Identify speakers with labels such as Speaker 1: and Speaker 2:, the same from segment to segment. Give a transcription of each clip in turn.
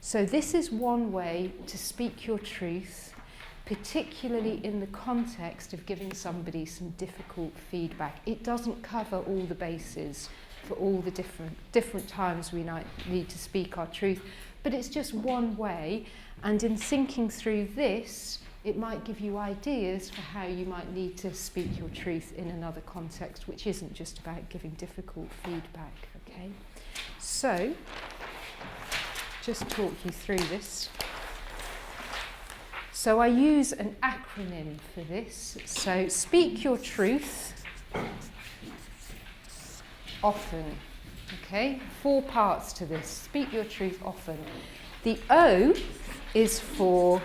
Speaker 1: So this is one way to speak your truth, particularly in the context of giving somebody some difficult feedback. It doesn't cover all the bases for all the different times we need to speak our truth, but it's just one way, and in thinking through this, it might give you ideas for how you might need to speak your truth in another context, which isn't just about giving difficult feedback, okay? So, just talk you through this. So I use an acronym for this. So speak your truth often. Okay, 4 parts to this. Speak your truth often. The O is for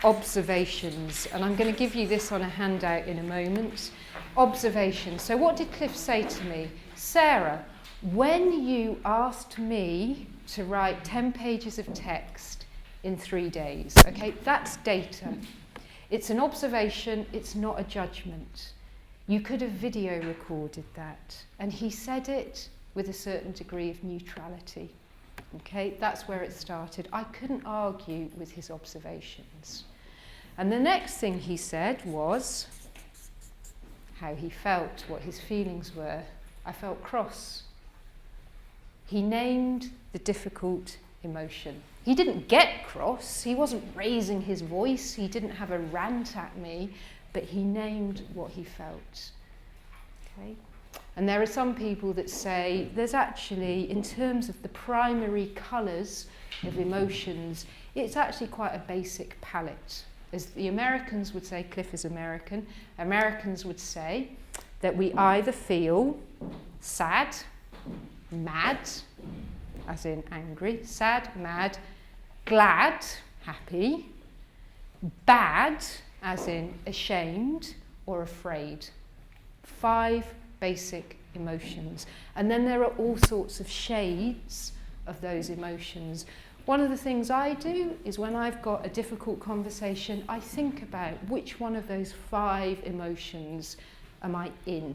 Speaker 1: observations, and I'm going to give you this on a handout in a moment. Observations. So what did Cliff say to me? Sarah, when you asked me to write 10 pages of text in 3 days, okay, that's data. It's an observation, it's not a judgment. You could have video recorded that, and he said it with a certain degree of neutrality. Okay, that's where it started. I couldn't argue with his observations. And the next thing he said was how he felt, what his feelings were. I felt cross. He named the difficult emotion. He didn't get cross, he wasn't raising his voice, he didn't have a rant at me, but he named what he felt. Okay? And there are some people that say there's actually, in terms of the primary colours of emotions, it's actually quite a basic palette. As the Americans would say, Cliff is American, Americans would say that we either feel sad, mad, as in angry, sad, mad, glad, happy, bad, as in ashamed or afraid. 5 basic emotions. And then there are all sorts of shades of those emotions. One of the things I do is when I've got a difficult conversation, I think about which one of those 5 emotions am I in.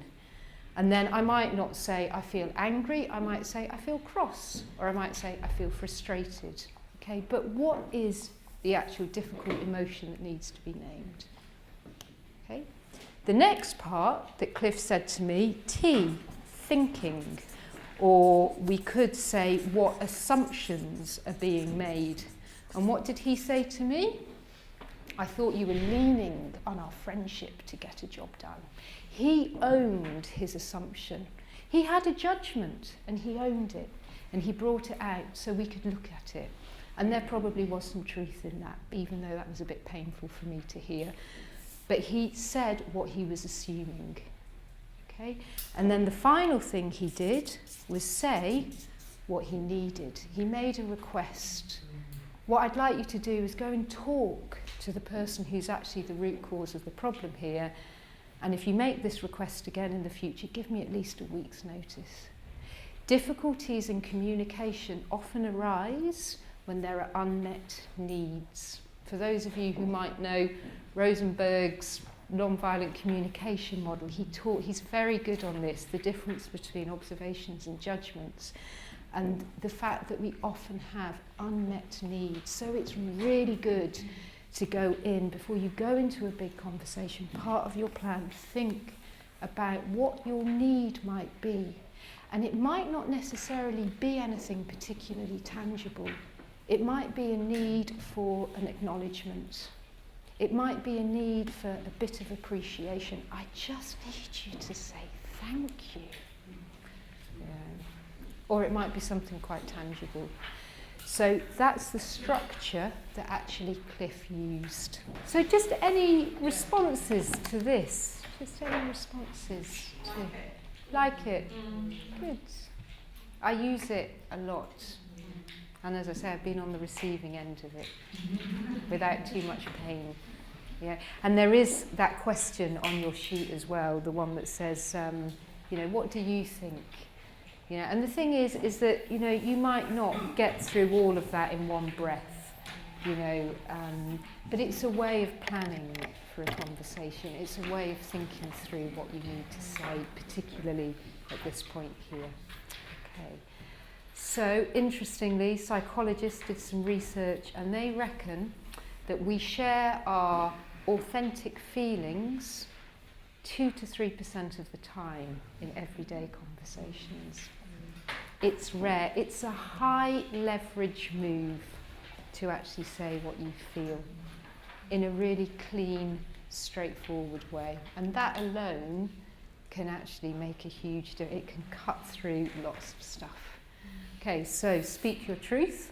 Speaker 1: And then I might not say I feel angry, I might say I feel cross, or I might say I feel frustrated. Okay, but what is the actual difficult emotion that needs to be named? Okay. The next part that Cliff said to me, T, thinking, or we could say what assumptions are being made. And what did he say to me? I thought you were leaning on our friendship to get a job done. He owned his assumption. He had a judgment and he owned it and he brought it out so we could look at it. And there probably was some truth in that, even though that was a bit painful for me to hear. But he said what he was assuming. Okay? And then the final thing he did was say what he needed. He made a request. What I'd like you to do is go and talk to the person who's actually the root cause of the problem here. And if you make this request again in the future, give me at least a week's notice. Difficulties in communication often arise when there are unmet needs. For those of you who might know Rosenberg's nonviolent communication model, he's very good on this, the difference between observations and judgments, and the fact that we often have unmet needs. So it's really good to go in, before you go into a big conversation, part of your plan, think about what your need might be. And it might not necessarily be anything particularly tangible. It might be a need for an acknowledgement. It might be a need for a bit of appreciation. I just need you to say thank you. Yeah. Or it might be something quite tangible. So that's the structure that actually Cliff used. So just any responses to this? Just any responses to like it? Good. I use it a lot. And as I say, I've been on the receiving end of it without too much pain. Yeah. And there is that question on your sheet as well, the one that says, what do you think? And the thing is that, you might not get through all of that in one breath, but it's a way of planning for a conversation. It's a way of thinking through what you need to say, particularly at this point here. Okay. So, interestingly, psychologists did some research and they reckon that we share our authentic feelings 2 to 3% of the time in everyday conversations. It's rare. It's a high leverage move to actually say what you feel in a really clean, straightforward way. And that alone can actually make a huge difference. It can cut through lots of stuff. Okay, so speak your truth.